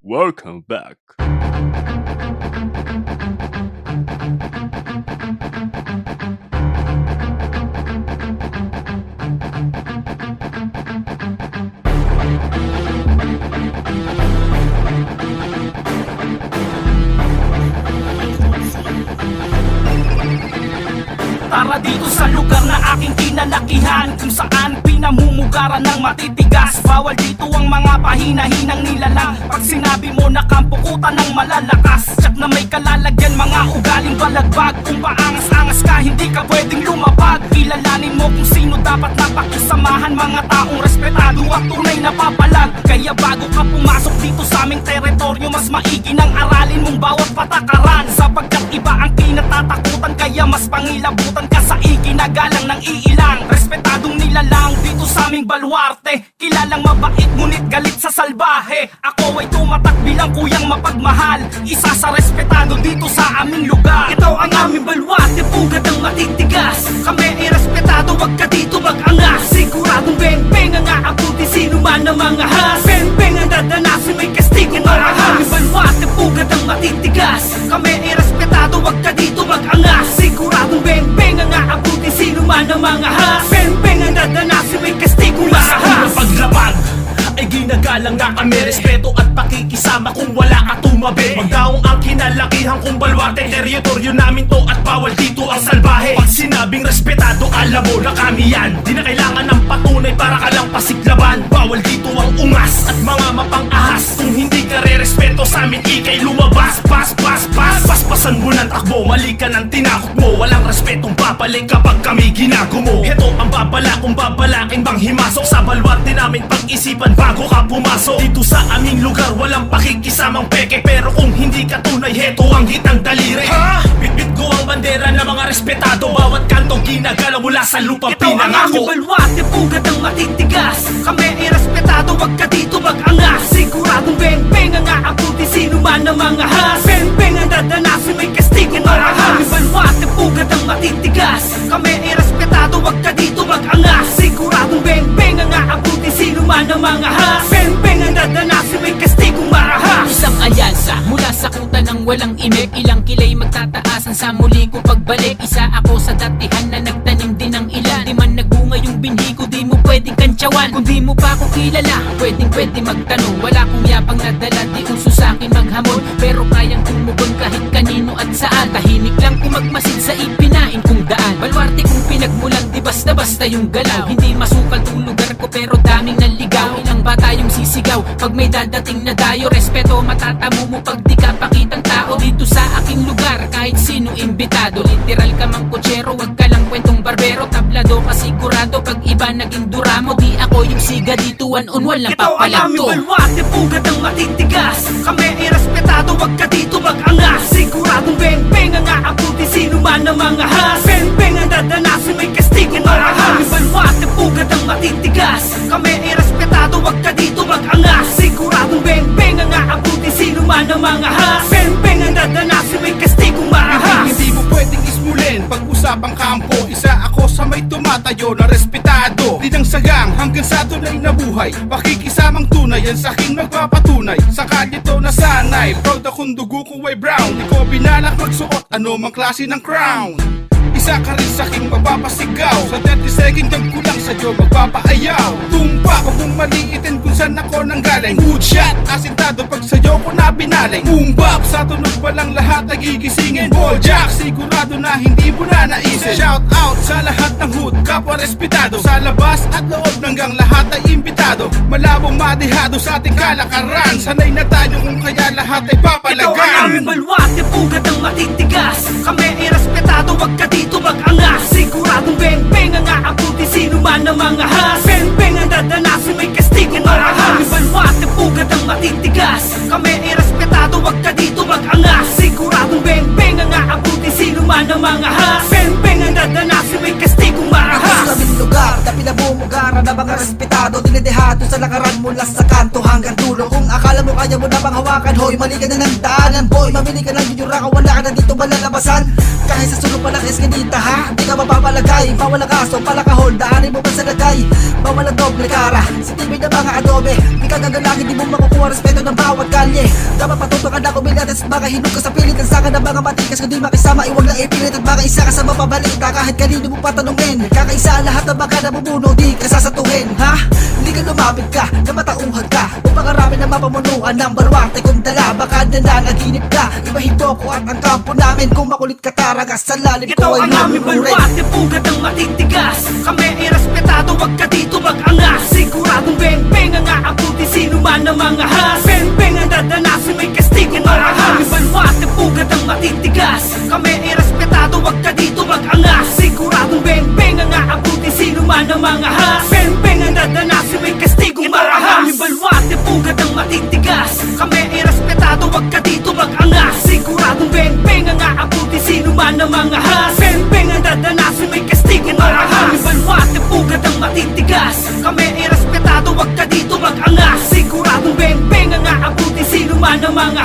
Welcome back. Tara dito sa lugar na aking kinalakihan, kung saan pinamumugaran ng matitigas. Bawal dito ang mga pahina-hinang nilalang. Pag sinabi mo na kampukutan ng malalakas, tsak na may kalalagyan mga ugaling balagbag. Kung paangas-angas ka, hindi ka pwedeng lumapag. Kilalanin mo kung sino dapat napakisamahan, mga taong respetado at tunay na papalag. Kaya bago ka pumasok dito sa aming teritoryo, mas maigi nang aralin mong bawat patakaran. Sapagkat iba ang kinatatakutan, kaya mas pangilabutan ka sa ikinagalang ng iilang. Respetadong nilalang dito sa aming baluarte, kilalang mabait ngunit galit sa salbahe. Ako ay tumatak bilang kuyang mapagmahal, isa sa respetado dito sa aming lugar. Ito ang aming baluarte, pugad ang matitigas. Kami ay respetado, wag ka dito mag-angas. Siguradong beng-beng ang aabuti, sino man ang mga has. Beng-beng ang dadanasin, may kastigo marahas. Ang aming baluarte, pugad ang matitigas. Kami ay respetado, wag ka dito mag-angas. Siguradong beng-beng ang aabuti, sino man ang mga has. Beng-beng ang dadanasin, may kastigo marahas. Sa paglabag ay ginagalang na kami, respeto at pakikisama kung wala ka tumabi. Magdaong ang kinalakihan kong baluarte, teritoryo namin to at bawal dito ang salbahe. Pag sinabing respetado, alam mo na kami yan. Di na kailangan ng patunay para ka lang pasiglaban. Bawal dito ang ungas at mga mapang-ahas. Kung hindi ka re-respeto sa amin, ikay lumabas. Paspasan mo ng takbo, mali ka ng tinakot mo. Walang respetong babalik kapag kami ginagumo. Heto ang babala kung babalakin bang himasok sa baluarte namin, pag-isipan bago ka pumasok. Dito sa aming lugar, walang pakikisamang peke. Pero kung hindi ka tunay, heto ang hitang daliri. Bitbit ko ang bandera ng mga respetado, bawat kanto ginagalaw mula sa lupang pinangako. Ito ang aming baluarte, pugad ang matitigas. Kami ay respetado, wag ka dito mag-angas. Siguradong beng-beng ang aabuti, sino man ang mga has. Beng-beng ang dadanasin, may kastigo marahas. Ang aming baluarte, pugad ang matitigas. Kami ay respetado, wag ka dito mag-angas. Siguradong beng-beng ang aabuti, sino man ang mga has. Beng-beng ang dadanasin, may kastigo marahas. Isang alyansa mula sa kuta ng walang imik, ilang kilay magtataasan sa muli ko pagbalik. Isa ako sa datihan na nagtanim din ng ilan. Di man nagbunga yung binhi ko, di mo pwedeng kantsawan. Kung di mo pa ako kilala, pwede magtanong. Wala kong yapang nadala, di uso sa'kin maghamon. Pero kayang tumugon kahit kanino at saan. Tahimik lang kung magmasid sa ipinain kong daan. Baluarte kung pinagmulan, di basta-basta yung galaw. Hindi masukal tong lugar ko pero daming naligaw. Ilang bata yung sisigaw pag may dadating na dayo. Respeto matatamo mo pag di ka pakitang tao. Dito sa aking lugar kahit sino imbitado. Literal ka mang kutsero, wag ka lang kwentong barbero. Tablado ka sigurado pag iba naging duramo. Di ako yung siga dito, one-on-one lang papalag to. Ito ang aming baluarte, pugad ang matitigas. Kami ay respetado, wag ka dito mag-angas. Siguradong beng-beng ang aabuti, sino man ang mga has. Beng-beng ang dadanasin, may kastigo marahas. Ang aming baluarte, pugad ang matitigas. Kami ay respetado, wag ka dito mag-angas. Siguradong beng-beng ang aabuti, sino man ang mga has. Beng-beng ang dadanasin, may kastigo marahas. Hindi mo pwedeng ismulin pag-usapang kampo. Isa ako sa may tumatayo na respetado. Di nang sagang hanggang sa tunay na buhay. Pakikisamang tunay yan sa aking nagpapatunay. Sa kalito na sanay, proud akong dugo ko ay brown. Di ko binalak magsuot ano mang klase ng crown. Isa ka rin sa aking magpapasigaw. Sa 30 second jump ko lang sa'yo magpapaayaw. Tumpa, huwag mong maliitin kung saan ako nanggaling. Good shot, asintado pag sa'yo ko na binaling. Boom bap, sa tunog pa lang lahat nagigisingin. Ball jack, sigurado na hindi mo na naisip. Shout out sa lahat ng hood, kapwa respetado. Sa labas at loob hanggang lahat ay imbitado. Malabong madihado sa ating kalakaran. Sanay na tayo kung kaya lahat ay papalagan. Ito ang aming baluarte, pugad ang matitigas. Kami ay respetado, wag ka dito mag-angas. Siguradong beng-beng ang aabuti, sino man ang mga has. Beng-beng ang dadanasin, may kastigo marahas. Ang aming baluarte, pugad ang matitigas. Kami ay respetado, wag ka dito mag-angas. Siguradong beng-beng ang aabuti, sino man ang mga has. Beng-beng ang dadanasin, may kastigo marahas. Sa aming lugar na pinamumugaran ng mga respetado. respetado, dinedehado sa lakaran mula sa kanto hanggang dulo. Kung akala mo kaya mo na bang hawakan, hoy, mali ka na ng daanan, boy. Mamili ka ng yuyura ka, wala ka na dito malalabasan. Kahit sa sulong palakis kanita ha, di ka mapapalagay. Bawal ang kaso, palakahol, daanin mo pa sa lagay. Bawal ang doble cara, sa tibay na mga adobe. Di ka gagalangin, di mo makukuha respeto ng bawat kalye. Dapat patutukan na kumilatas at baka hinug ka sa pilit. Ang saka ng mga matikas, kundi makisama, iwag lang ipilit. At baka isa ka sa mapabalita, kahit kanino mo patanungin. Kakaisa ang lahat ng baka nabubuno, di ka sasatuhin, ha? Hindi ka lumapit ka, na matauhan ka. Upang karami na mapamunuan ng baruarte kong dala. Baka nananaginip ka, ibahin mo ko at ang kampo namin. Kung makulit ka taragas, sa lalim Ito ko ay ang aming mamunurin. balwate, pugad ang matitigas. Kami ay respetado, wag ka dito mag-angas. Siguradong beng-beng ang aabuti, sino man ang mga has. Beng-beng ang dadanasin, may kastigong marahas. Aming balwate, pugad ang matitigas. Kami ay respetado, wag ka dito mag-angas. Siguradong beng-beng ang aabuti, sino man ang mga has. Beng-beng ang dadanasin, may kastigong marahas. Aming balwate, pugad ang matitigas. Kami ay respetado, wag ka dito mag-angas. Siguradong beng-beng ang aabuti, sino man ang mga has. Beng-beng ang dadanasin, may kastigong marahas. Aming balwate, pugad ang matitigas. Kami ay respetado, wag ka dito mag-angas. Siguradong beng-beng ang aabuti, sino man ang mga